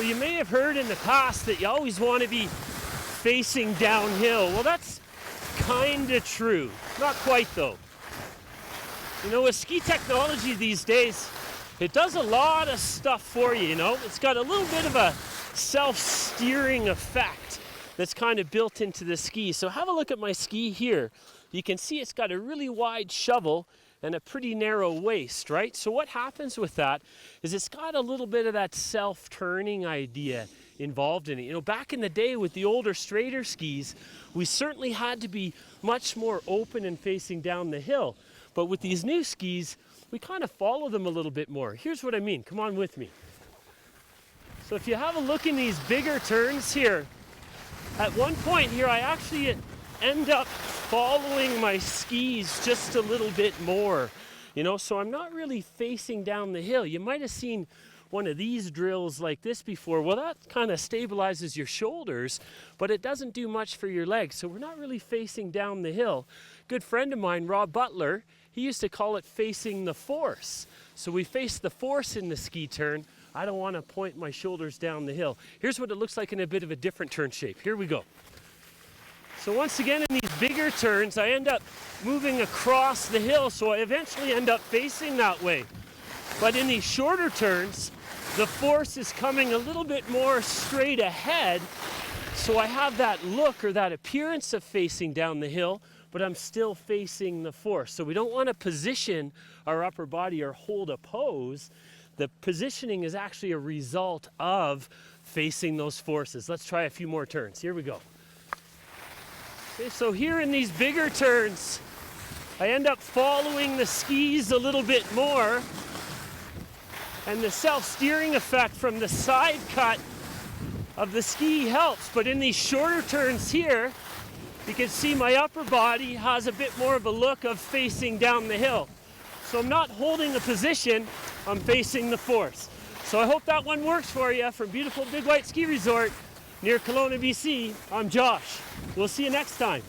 you may have heard in the past that you always want to be facing downhill. Well, that's kind of true. Not quite though. You know, with ski technology these days, it does a lot of stuff for you, you know. It's got a little bit of a self-steering effect that's kind of built into the ski. So have a look at my ski here. You can see it's got a really wide shovel and a pretty narrow waist, right? So what happens with that is it's got a little bit of that self-turning idea involved in it. You know, back in the day with the older straighter skis, we certainly had to be much more open and facing down the hill. But with these new skis, we kind of follow them a little bit more. Here's what I mean. Come on with me. So if you have a look in these bigger turns here, at one point here, I actually end up following my skis just a little bit more, you know, so I'm not really facing down the hill. You might have seen one of these drills like this before. Well, that kind of stabilizes your shoulders, but it doesn't do much for your legs. So we're not really facing down the hill. Good friend of mine, Rob Butler, he used to call it facing the force. So we face the force in the ski turn. I don't want to point my shoulders down the hill. Here's what it looks like in a bit of a different turn shape. Here we go. So once again, in these bigger turns, I end up moving across the hill, so I eventually end up facing that way. But in these shorter turns, the force is coming a little bit more straight ahead, so I have that look or that appearance of facing down the hill, but I'm still facing the force. So we don't want to position our upper body or hold a pose. The positioning is actually a result of facing those forces. Let's try a few more turns. Here we go. Okay, so here in these bigger turns, I end up following the skis a little bit more, and the self-steering effect from the side cut of the ski helps. But in these shorter turns here, you can see my upper body has a bit more of a look of facing down the hill. So I'm not holding a position, I'm facing the force. So I hope that one works for you. From beautiful Big White Ski Resort near Kelowna, BC, I'm Josh. We'll see you next time.